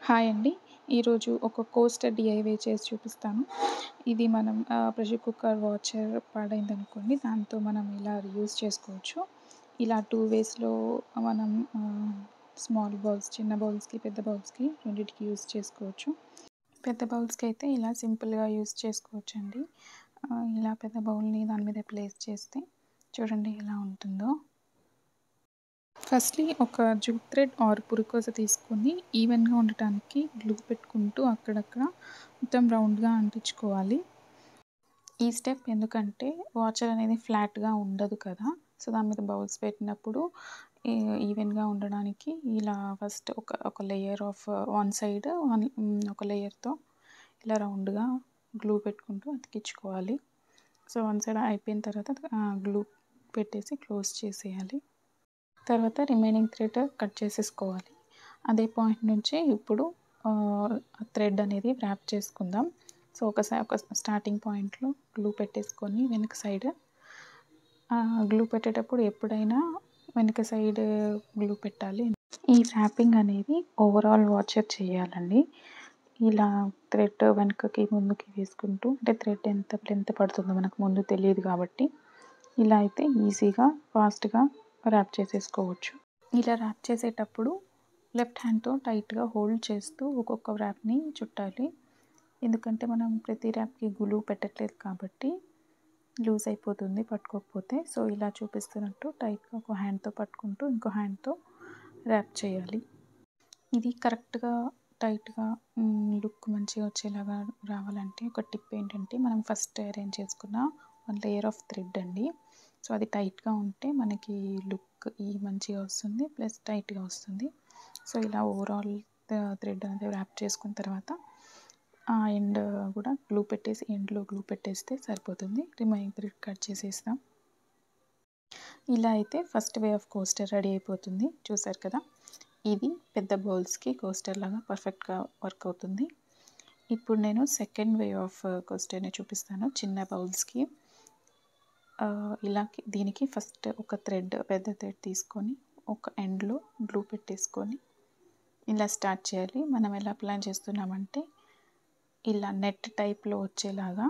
Hi అండి. ఈరోజు ఒక కోస్టర్ డీఐవై చేసి చూపిస్తాను. ఇది మనం ప్రెషర్ కుక్కర్ వాచర్ పాడైందనుకోండి, దాంతో మనం ఇలా రీయూజ్ చేసుకోవచ్చు. ఇలా 2 వేస్‌లో మనం స్మాల్ బౌల్స్, చిన్న బౌల్స్‌కి, పెద్ద బౌల్స్‌కి రెండిటికి యూజ్ చేసుకోవచ్చు. పెద్ద బౌల్స్‌కి అయితే ఇలా సింపుల్‌గా యూజ్ చేసుకోవచ్చండి. ఇలా పెద్ద బౌల్‌ని దాని మీద ప్లేస్ చేస్తే చూడండి ఎలా ఉంటుందో. ఫస్ట్‌లీ ఒక జూట్ థ్రెడ్ ఆర్ పురికోస తీసుకొని ఈవెన్‌గా ఉండటానికి గ్లూ పెట్టుకుంటూ అక్కడక్కడ మొత్తం రౌండ్‌గా అంటించుకోవాలి. ఈ స్టెప్ ఎందుకంటే వాచర్ అనేది ఫ్లాట్‌గా ఉండదు కదా! సో, దాని మీద బౌల్స్ పెట్టినప్పుడు ఈవెన్‌గా ఉండడానికి ఇలా ఫస్ట్ ఒక లేయర్ ఆఫ్ వన్ సైడ్ ఒక లేయర్‌తో ఇలా రౌండ్‌గా గ్లూ పెట్టుకుంటూ అతికించుకోవాలి. సో, వన్ సైడ్ అయిపోయిన తర్వాత గ్లూ పెట్టేసి క్లోజ్ చేసేయాలి. తర్వాత రిమైనింగ్ థ్రెడ్ కట్ చేసేసుకోవాలి. అదే పాయింట్ నుంచి ఇప్పుడు థ్రెడ్ అనేది వ్రాప్ చేసుకుందాం. సో, ఒక స్టార్టింగ్ పాయింట్‌లో గ్లూ పెట్టేసుకొని వెనక సైడ్ గ్లూ పెట్టేటప్పుడు ఎప్పుడైనా వెనక సైడ్ గ్లూ పెట్టాలి. ఈ వ్రాపింగ్ అనేది ఓవరాల్ వాచర్ చేయాలండి. ఇలా థ్రెడ్ వెనకకి, ముందుకి వేసుకుంటూ అంటే థ్రెడ్ ఎంత లెంత్ పడుతుందో మనకు ముందు తెలియదు కాబట్టి ఇలా అయితే ఈజీగా, ఫాస్ట్‌గా ర్యాప్ చేసేసుకోవచ్చు. ఇలా ర్యాప్ చేసేటప్పుడు లెఫ్ట్ హ్యాండ్‌తో టైట్‌గా హోల్డ్ చేస్తూ ఒక్కొక్క ర్యాప్‌ని చుట్టాలి. ఎందుకంటే మనం ప్రతి ర్యాప్‌కి గ్లూ పెట్టట్లేదు కాబట్టి లూజ్ అయిపోతుంది పట్టుకోకపోతే. సో, ఇలా చూపిస్తున్నట్టు టైట్‌గా ఒక హ్యాండ్‌తో పట్టుకుంటూ ఇంకో హ్యాండ్‌తో ర్యాప్ చేయాలి. ఇది కరెక్ట్‌గా టైట్‌గా లుక్ మంచిగా వచ్చేలాగా రావాలంటే ఒక టిప్ ఏంటంటే మనం ఫస్ట్ అరేంజ్ చేసుకున్న వన్ లేయర్ ఆఫ్ థ్రెడ్ అండి. సో, అది టైట్‌గా ఉంటే మనకి లుక్ మంచిగా వస్తుంది. ప్లస్ టైట్‌గా వస్తుంది. సో, ఇలా ఓవరాల్ థ్రెడ్ అనేది ర్యాప్ చేసుకున్న తర్వాత ఎండ్ కూడా గ్లూ పెట్టేసి ఎండ్‌లో గ్లూ పెట్టేస్తే సరిపోతుంది. రిమైనింగ్ థ్రెడ్ కట్ చేసేస్తాం. ఇలా అయితే first way of coaster ready అయిపోతుంది. చూసారు కదా! ఇది పెద్ద బౌల్స్‌కి కోస్టర్ లాగా పర్ఫెక్ట్‌గా వర్క్ అవుతుంది. ఇప్పుడు నేను సెకండ్ వే ఆఫ్ కోస్టర్‌ని చూపిస్తాను చిన్న బౌల్స్‌కి. దీనికి ఫస్ట్ ఒక పెద్ద థ్రెడ్ తీసుకొని ఒక ఎండ్‌లో గ్లూ పెట్టేసుకొని ఇలా స్టార్ట్ చేయాలి. మనం ఎలా ప్లాన్ చేస్తున్నామంటే ఇలా నెట్ టైప్‌లో వచ్చేలాగా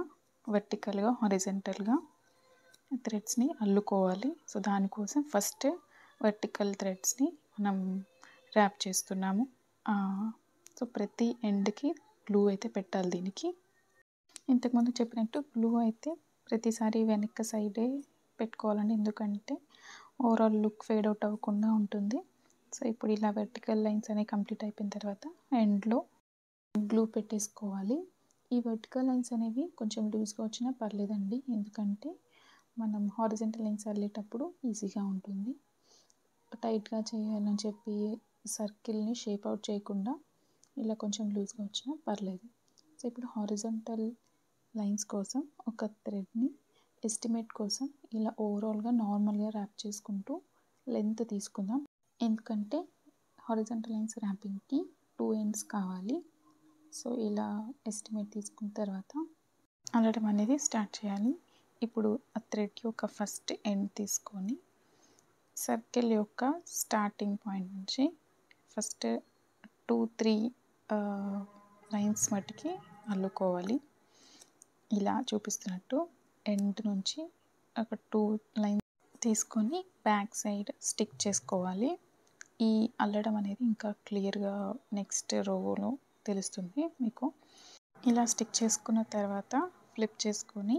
వర్టికల్‌గా, హారిజాంటల్‌గా థ్రెడ్స్‌ని అల్లుకోవాలి. సో, దానికోసం ఫస్ట్ వర్టికల్ థ్రెడ్స్‌ని మనం ర్యాప్ చేస్తున్నాము. సో, ప్రతి ఎండ్‌కి గ్లూ అయితే పెట్టాలి దీనికి. ఇంతకుముందు చెప్పినట్టు గ్లూ అయితే ప్రతిసారి వెనక సైడే పెట్టుకోవాలండి. ఎందుకంటే ఓవరాల్ లుక్ ఫేడ్ అవుట్ అవ్వకుండా ఉంటుంది. సో, ఇప్పుడు ఇలా వర్టికల్ లైన్స్ అనేవి కంప్లీట్ అయిపోయిన తర్వాత ఎండ్‌లో గ్లూ పెట్టేసుకోవాలి. ఈ వర్టికల్ లైన్స్ అనేవి కొంచెం లూజ్‌గా వచ్చినా పర్లేదండి. ఎందుకంటే మనం హారిజాంటల్ లైన్స్ అల్లేటప్పుడు ఈజీగా ఉంటుంది. టైట్‌గా చేయాలని చెప్పి సర్కిల్‌ని షేప్ అవుట్ చేయకుండా ఇలా కొంచెం లూజ్‌గా వచ్చినా పర్లేదు. సో, ఇప్పుడు హారిజాంటల్ లైన్స్ కోసం ఒక థ్రెడ్‌ని ఎస్టిమేట్ కోసం ఇలా ఓవరాల్‌గా నార్మల్‌గా ర్యాప్ చేసుకుంటూ లెంత్ తీసుకుందాం. ఎందుకంటే హారిజాంటల్ లైన్స్ ర్యాపింగ్‌కి 2 ఎండ్స్ కావాలి. సో, ఇలా ఎస్టిమేట్ తీసుకున్న తర్వాత అల్లడం అనేది స్టార్ట్ చేయాలి. ఇప్పుడు ఆ థ్రెడ్ యొక్క ఫస్ట్ ఎండ్ తీసుకొని సర్కిల్ యొక్క స్టార్టింగ్ పాయింట్ నుంచి ఫస్ట్ 2, 3 లైన్స్ మట్టుకి అల్లుకోవాలి. ఇలా చూపిస్తున్నట్టు ఎండ్ నుంచి ఒక 2 లైన్స్ తీసుకొని బ్యాక్ సైడ్ స్టిక్ చేసుకోవాలి. ఈ అల్లడం అనేది ఇంకా క్లియర్‌గా నెక్స్ట్ రోలో తెలుస్తుంది మీకు. ఇలా స్టిక్ చేసుకున్న తర్వాత ఫ్లిప్ చేసుకొని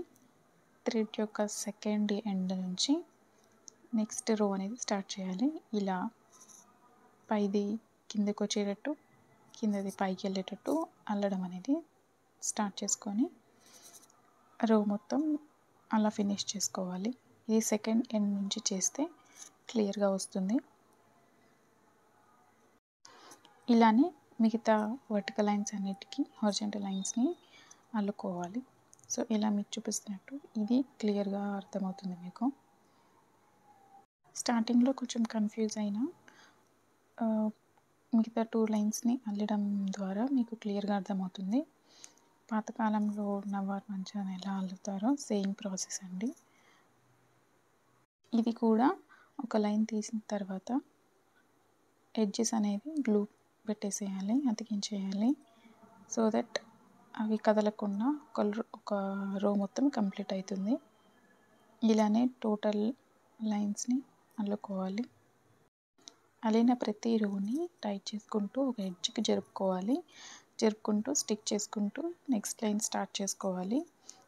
థ్రెడ్ యొక్క సెకండ్ ఎండ్ నుంచి నెక్స్ట్ రో అనేది స్టార్ట్ చేయాలి. ఇలా పైది కిందకి వచ్చేటట్టు, కిందది పైకి వెళ్ళేటట్టు అల్లడం అనేది స్టార్ట్ చేసుకొని రో మొత్తం అలా ఫినిష్ చేసుకోవాలి. ఇది సెకండ్ ఎండ్ నుంచి చేస్తే క్లియర్‌గా వస్తుంది. ఇలానే మిగతా వర్టికల్ లైన్స్ అన్నిటికీ హారిజాంటల్ లైన్స్‌ని అల్లుకోవాలి. సో, ఇలా మీకు చూపిస్తున్నట్టు ఇది క్లియర్‌గా అర్థమవుతుంది మీకు. స్టార్టింగ్‌లో కొంచెం కన్ఫ్యూజ్ అయినా మిగతా 2 లైన్స్‌ని అల్లడం ద్వారా మీకు క్లియర్‌గా అర్థమవుతుంది. పాతకాలంలో ఉన్నవారు మంచాన ఎలా అల్లుతారో సేమ్ ప్రాసెస్ అండి. ఇది కూడా ఒక లైన్ తీసిన తర్వాత ఎడ్జెస్ అనేవి గ్లూ పెట్టేసేయాలి, అతికించేయాలి. సో దట్ అవి కదలకుండా ఒక రో మొత్తం కంప్లీట్ అవుతుంది. ఇలానే టోటల్ లైన్స్ని అల్లుకోవాలి. అల్లిన ప్రతి రోని టైట్ చేసుకుంటూ ఒక ఎడ్జ్కి జరుపుకుంటూ స్టిక్ చేసుకుంటూ నెక్స్ట్ లైన్ స్టార్ట్ చేసుకోవాలి.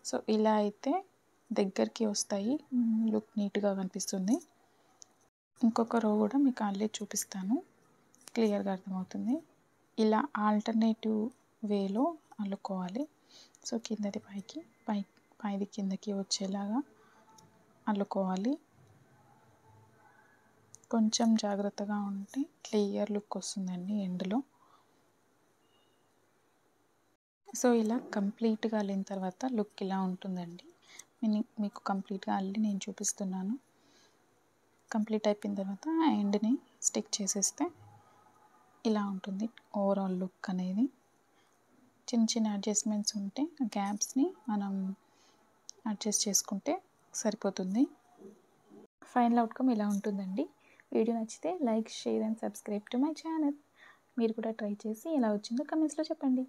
సో ఇలా అయితే దగ్గరికి వస్తాయి, లుక్ నీట్గా కనిపిస్తుంది. ఇంకొక రో కూడా మీకు అల్లి చూపిస్తాను, క్లియర్గా అర్థమవుతుంది. ఇలా ఆల్టర్నేటివ్ వేలో అల్లుకోవాలి. సో కిందది పైకి, పైది కిందకి వచ్చేలాగా అల్లుకోవాలి. కొంచెం జాగ్రత్తగా ఉంటే క్లియర్ లుక్ వస్తుందండి ఎండ్లో. సో ఇలా కంప్లీట్గా అల్లిన తర్వాత లుక్ ఇలా ఉంటుందండి. మీకు కంప్లీట్గా అల్లి నేను చూపిస్తున్నాను. కంప్లీట్ అయిపోయిన తర్వాత ఎండ్ని స్టిక్ చేసేస్తే ఇలా ఉంటుంది ఓవరాల్ లుక్ అనేది. చిన్న చిన్న అడ్జస్ట్మెంట్స్ ఉంటే గ్యాప్స్ని మనం అడ్జస్ట్ చేసుకుంటే సరిపోతుంది. ఫైనల్ అవుట్కమ్ ఇలా ఉంటుందండి. వీడియో నచ్చితే like, share and subscribe to my channel. మీరు కూడా ట్రై చేసి ఎలా వచ్చిందో కమెంట్స్లో చెప్పండి.